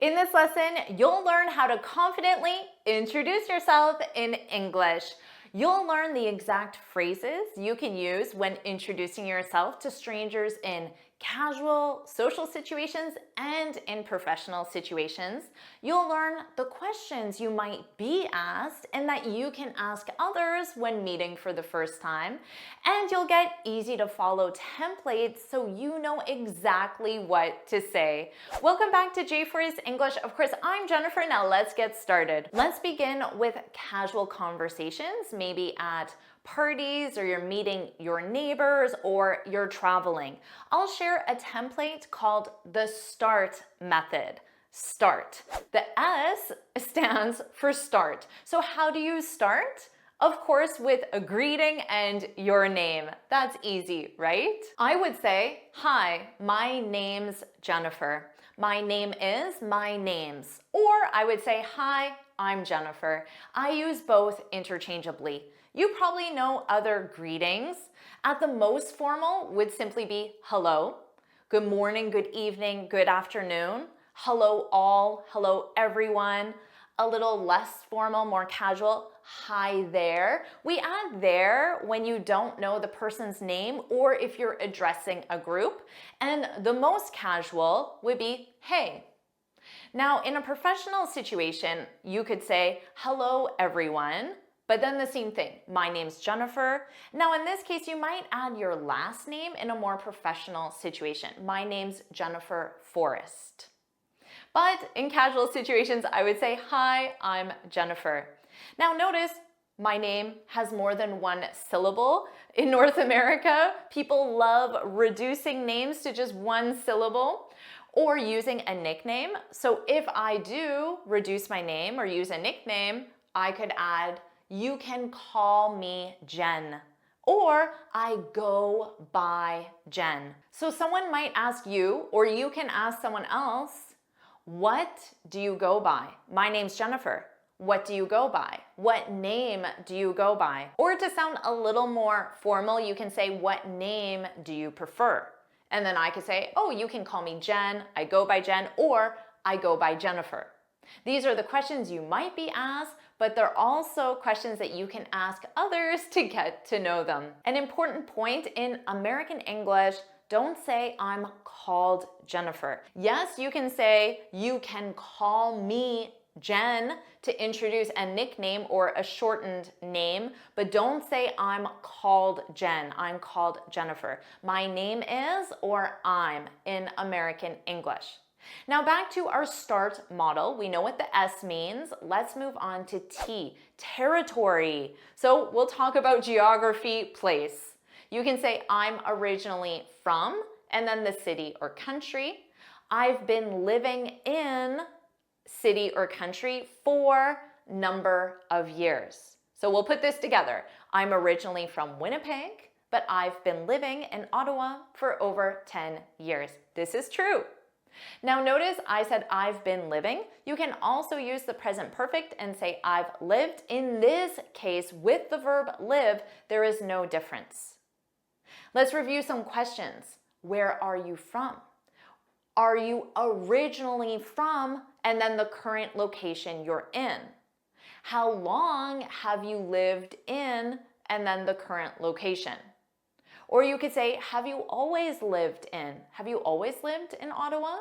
In this lesson, you'll learn how to confidently introduce yourself in English. You'll learn the exact phrases you can use when introducing yourself to strangers in casual, social situations and in professional situations. You'll learn the questions you might be asked and that you can ask others when meeting for the first time. And you'll get easy to follow templates so you know exactly what to say. Welcome back to JForrest English. Of course, I'm Jennifer. Now let's get started. Let's begin with casual conversations, maybe at parties or you're meeting your neighbors or you're traveling. I'll share a template called the START method. START. The S stands for start. So how do you start? Of course, with a greeting and your name. That's easy, right? I would say, hi, my name's Jennifer. My name is, my name's. Or I would say, hi, I'm Jennifer. I use both interchangeably. You probably know other greetings. At the most formal would simply be hello, good morning, good evening, good afternoon, hello all, hello everyone. A little less formal, more casual, hi there. We add there when you don't know the person's name or if you're addressing a group. And the most casual would be hey. Now, in a professional situation, you could say hello everyone. But then the same thing, my name's Jennifer. Now in this case, you might add your last name in a more professional situation. My name's JForrest. But in casual situations, I would say, hi, I'm Jennifer. Now notice, my name has more than one syllable. In North America, people love reducing names to just one syllable or using a nickname. So if I do reduce my name or use a nickname, I could add, you can call me Jen, or I go by Jen. So someone might ask you, or you can ask someone else, what do you go by? My name's Jennifer. What do you go by? What name do you go by? Or to sound a little more formal, you can say, what name do you prefer? And then I could say, oh, you can call me Jen, I go by Jen, or I go by Jennifer. These are the questions you might be asked, but they're also questions that you can ask others to get to know them. An important point in American English, don't say I'm called Jennifer. Yes, you can say you can call me Jen to introduce a nickname or a shortened name, but don't say I'm called Jen, I'm called Jennifer. My name is or I'm in American English. Now back to our START model. We know what the S means. Let's move on to T, territory. So we'll talk about geography, place. You can say I'm originally from, and then the city or country. I've been living in city or country for number of years. So we'll put this together. I'm originally from Winnipeg, but I've been living in Ottawa for over 10 years. This is true. Now notice I said I've been living. You can also use the present perfect and say I've lived. In this case, with the verb live, there is no difference. Let's review some questions. Where are you from? Are you originally from? And then the current location you're in. How long have you lived in? And then the current location. Or you could say, have you always lived in? Have you always lived in Ottawa?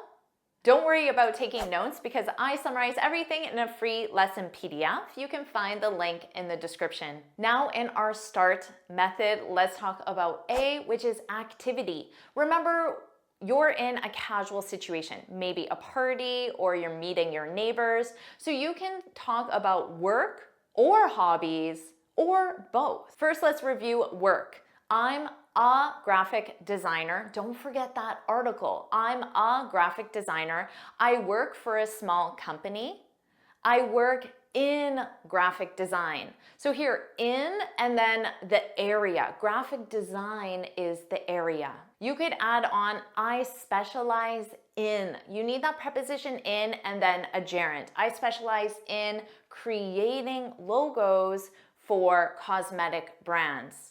Don't worry about taking notes because I summarize everything in a free lesson PDF. You can find the link in the description. Now in our START method, let's talk about A, which is activity. Remember, you're in a casual situation, maybe a party or you're meeting your neighbors. So you can talk about work or hobbies or both. First, let's review work. I'm a graphic designer. Don't forget that article. I'm a graphic designer. I work for a small company. I work in graphic design. So here, in and then the area. Graphic design is the area. You could add on, I specialize in. You need that preposition in and then a gerund. I specialize in creating logos for cosmetic brands.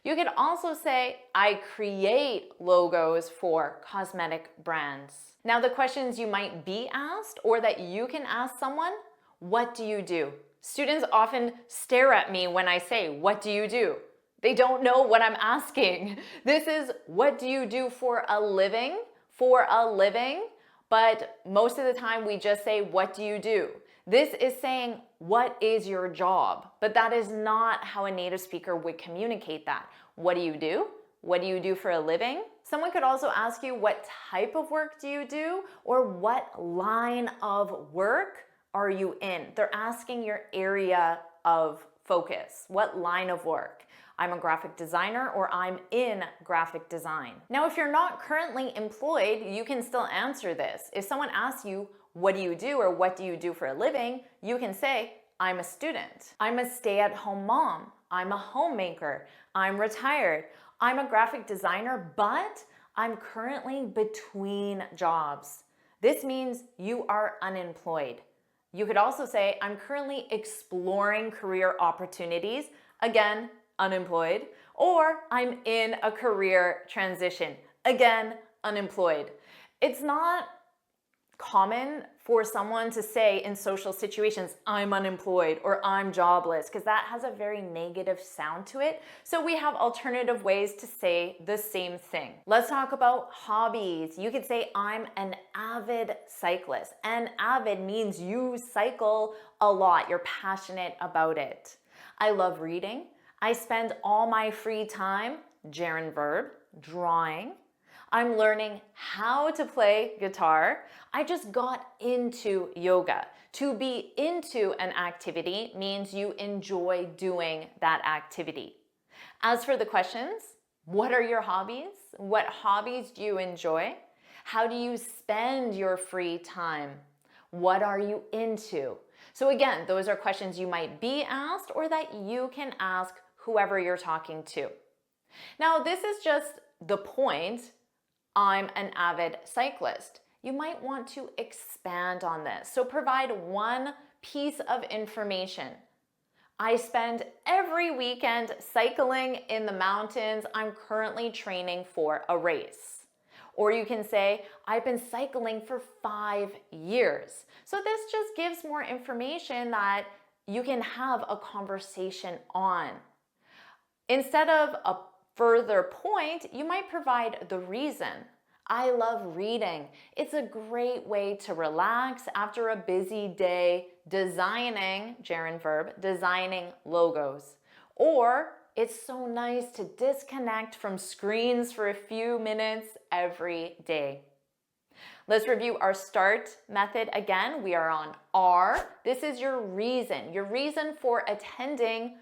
You could also say, I create logos for cosmetic brands. Now, the questions you might be asked or that you can ask someone, what do you do? Students often stare at me when I say, what do you do? They don't know what I'm asking. This is, what do you do for a living? For a living, but most of the time we just say, what do you do? This is saying, what is your job? But that is not how a native speaker would communicate that. What do you do? What do you do for a living? Someone could also ask you, what type of work do you do? Or what line of work are you in? They're asking your area of focus. What line of work? I'm a graphic designer, or I'm in graphic design. Now, if you're not currently employed, you can still answer this. If someone asks you, what do you do, or what do you do for a living? You can say, I'm a student. I'm a stay-at-home mom. I'm a homemaker. I'm retired. I'm a graphic designer, but I'm currently between jobs. This means you are unemployed. You could also say, I'm currently exploring career opportunities. Again, unemployed. Or I'm in a career transition. Again, unemployed. It's not common for someone to say in social situations, I'm unemployed or I'm jobless, because that has a very negative sound to it. So we have alternative ways to say the same thing. Let's talk about hobbies. You could say, I'm an avid cyclist. And avid means you cycle a lot. You're passionate about it. I love reading. I spend all my free time, gerund verb, drawing. I'm learning how to play guitar. I just got into yoga. To be into an activity means you enjoy doing that activity. As for the questions, what are your hobbies? What hobbies do you enjoy? How do you spend your free time? What are you into? So again, those are questions you might be asked or that you can ask whoever you're talking to. Now, this is just the point. I'm an avid cyclist. You might want to expand on this. So provide one piece of information. I spend every weekend cycling in the mountains. I'm currently training for a race. Or you can say, I've been cycling for 5 years. So this just gives more information that you can have a conversation on. Instead of a further point, you might provide the reason. I love reading. It's a great way to relax after a busy day designing, gerund verb, designing logos. Or it's so nice to disconnect from screens for a few minutes every day. Let's review our start method again. We are on R. This is your reason for attending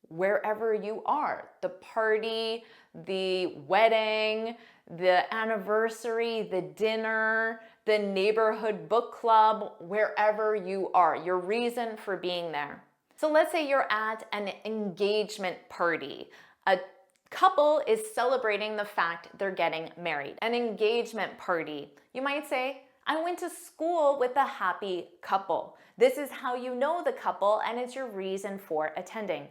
wherever you are. The party, the wedding, the anniversary, the dinner, the neighborhood book club, wherever you are, your reason for being there. So let's say you're at an engagement party. A couple is celebrating the fact they're getting married. An engagement party. You might say, I went to school with a happy couple. This is how you know the couple and it's your reason for attending.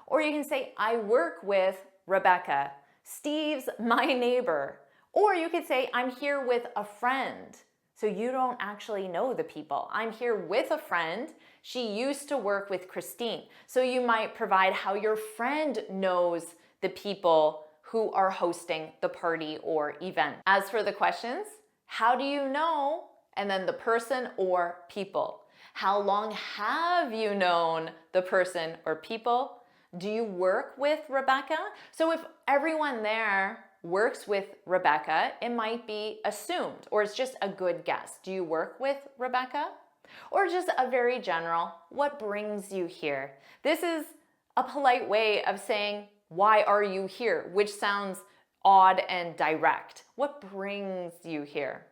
Or you can say, I work with Rebecca. Steve's my neighbor. Or you could say, I'm here with a friend. So you don't actually know the people. I'm here with a friend. She used to work with Christine. So you might provide how your friend knows the people who are hosting the party or event. As for the questions, how do you know? And then the person or people. How long have you known the person or people? Do you work with Rebecca? So if everyone there works with Rebecca, it might be assumed, or it's just a good guess. Do you work with Rebecca? Or just a very general, what brings you here? This is a polite way of saying, why are you here? Which sounds odd and direct. What brings you here?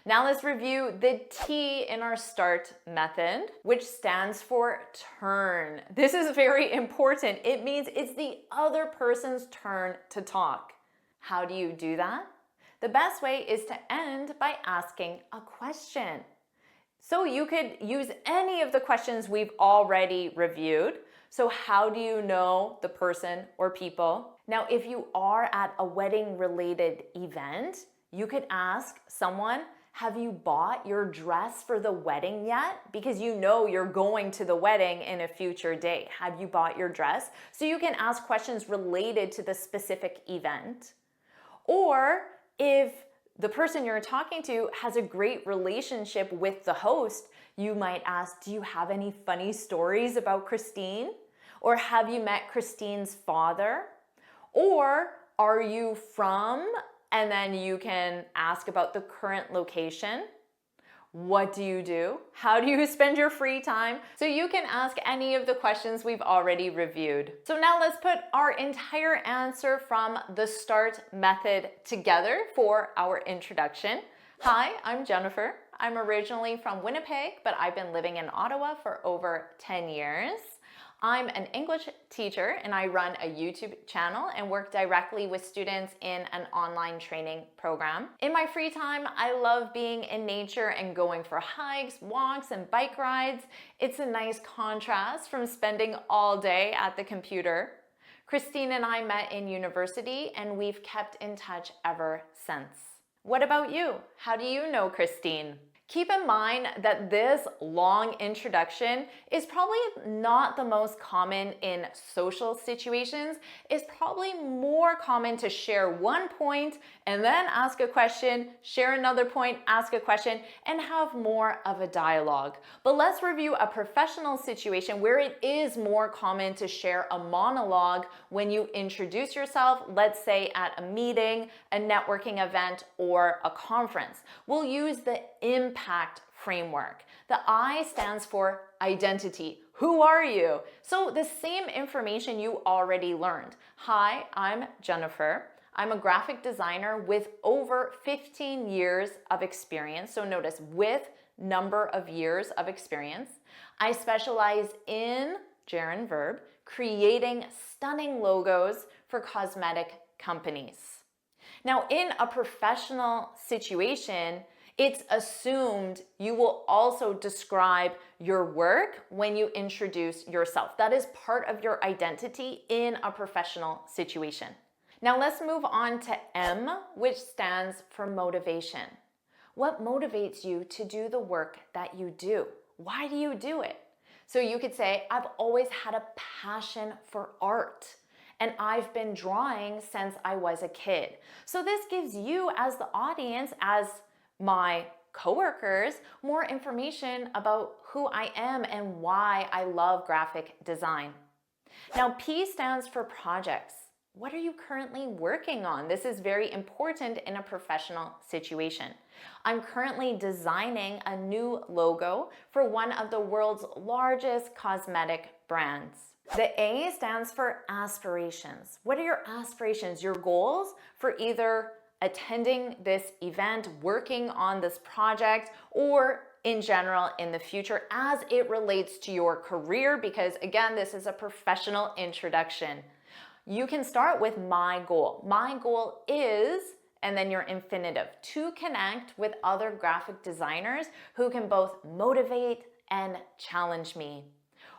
Now let's review the T in our start method, which stands for turn. This is very important. It means it's the other person's turn to talk. How do you do that? The best way is to end by asking a question. So you could use any of the questions we've already reviewed. So how do you know the person or people? Now, if you are at a wedding related event, you could ask someone, have you bought your dress for the wedding yet? Because you know you're going to the wedding in a future date. Have you bought your dress? So you can ask questions related to the specific event. Or if the person you're talking to has a great relationship with the host, you might ask, do you have any funny stories about Christine? Or have you met Christine's father? Or are you from? And then you can ask about the current location. What do you do? How do you spend your free time? So you can ask any of the questions we've already reviewed. So now let's put our entire answer from the START method together for our introduction. Hi, I'm Jennifer. I'm originally from Winnipeg, but I've been living in Ottawa for over 10 years. I'm an English teacher and I run a YouTube channel and work directly with students in an online training program. In my free time, I love being in nature and going for hikes, walks, and bike rides. It's a nice contrast from spending all day at the computer. Christine and I met in university and we've kept in touch ever since. What about you? How do you know Christine? Keep in mind that this long introduction is probably not the most common in social situations. It's probably more common to share one point and then ask a question, share another point, ask a question, and have more of a dialogue. But let's review a professional situation where it is more common to share a monologue when you introduce yourself, let's say at a meeting, a networking event, or a conference. We'll use the impact framework. The I stands for identity. Who are you? So the same information you already learned. Hi, I'm Jennifer. I'm a graphic designer with over 15 years of experience. So notice with number of years of experience. I specialize in gerund verb, creating stunning logos for cosmetic companies. Now, in a professional situation, it's assumed you will also describe your work when you introduce yourself. That is part of your identity in a professional situation. Now let's move on to M, which stands for motivation. What motivates you to do the work that you do? Why do you do it? So you could say, I've always had a passion for art. And I've been drawing since I was a kid. So this gives you as the audience, as my coworkers, more information about who I am and why I love graphic design. Now, P stands for projects. What are you currently working on? This is very important in a professional situation. I'm currently designing a new logo for one of the world's largest cosmetic brands. The A stands for aspirations. What are your aspirations, your goals for either attending this event, working on this project, or in general in the future as it relates to your career? Because again, this is a professional introduction. You can start with my goal. My goal is, and then your infinitive, to connect with other graphic designers who can both motivate and challenge me.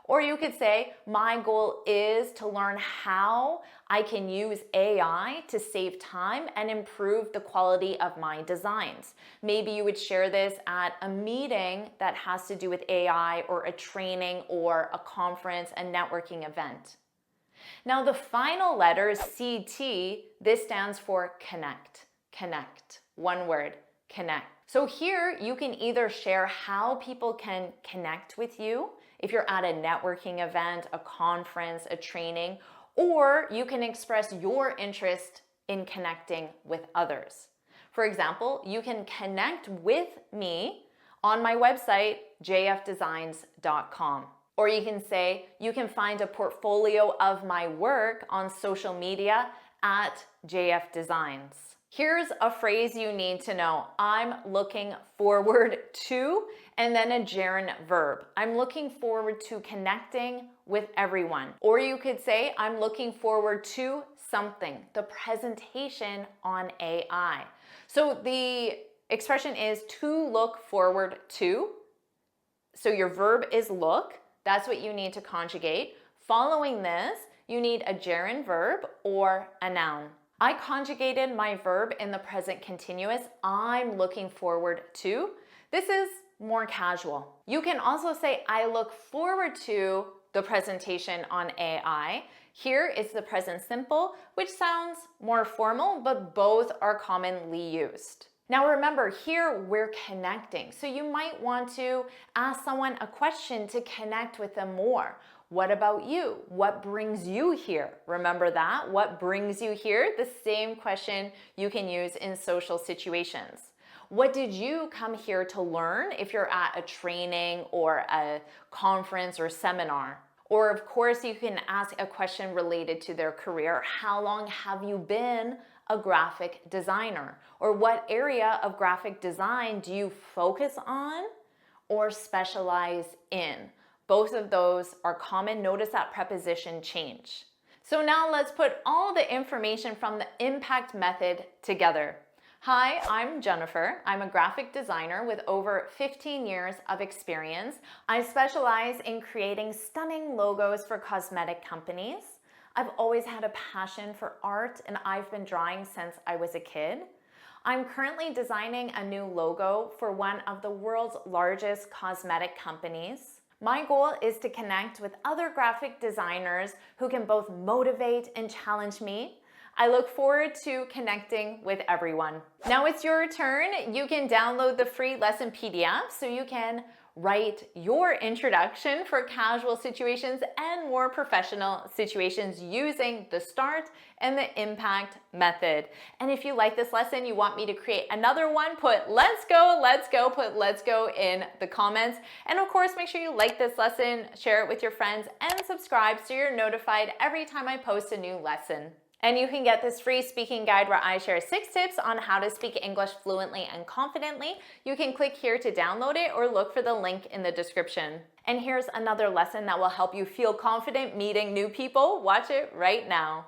Or you could say, my goal is to learn how I can use AI to save time and improve the quality of my designs. Maybe you would share this at a meeting that has to do with AI, or a training, or a conference, a networking event. Now the final letter, CT, this stands for connect. Connect. One word, connect. So here you can either share how people can connect with you if you're at a networking event, a conference, a training, or you can express your interest in connecting with others. For example, you can connect with me on my website, jfdesigns.com. Or you can say, you can find a portfolio of my work on social media at JF Designs. Here's a phrase you need to know. I'm looking forward to, and then a gerund verb. I'm looking forward to connecting with everyone. Or you could say, I'm looking forward to something, the presentation on AI. So the expression is to look forward to. So your verb is look. That's what you need to conjugate. Following this, you need a gerund verb or a noun. I conjugated my verb in the present continuous. I'm looking forward to. This is more casual. You can also say, I look forward to the presentation on AI. Here is the present simple, which sounds more formal, but both are commonly used. Now remember, here we're connecting. So you might want to ask someone a question to connect with them more. What about you? What brings you here? Remember that? What brings you here? The same question you can use in social situations. What did you come here to learn if you're at a training or a conference or seminar? Or of course, you can ask a question related to their career. How long have you been a graphic designer? Or what area of graphic design do you focus on or specialize in? Both of those are common. Notice that preposition change. So now let's put all the information from the impact method together. Hi, I'm Jennifer. I'm a graphic designer with over 15 years of experience. I specialize in creating stunning logos for cosmetic companies. I've always had a passion for art and I've been drawing since I was a kid. I'm currently designing a new logo for one of the world's largest cosmetic companies. My goal is to connect with other graphic designers who can both motivate and challenge me. I look forward to connecting with everyone. Now it's your turn. You can download the free lesson PDF so you can write your introduction for casual situations and more professional situations using the START and the impact method. And if you like this lesson, you want me to create another one, put let's go, put let's go in the comments. And of course, make sure you like this lesson, share it with your friends, and subscribe so you're notified every time I post a new lesson. And you can get this free speaking guide where I share 6 tips on how to speak English fluently and confidently. You can click here to download it or look for the link in the description. And here's another lesson that will help you feel confident meeting new people. Watch it right now.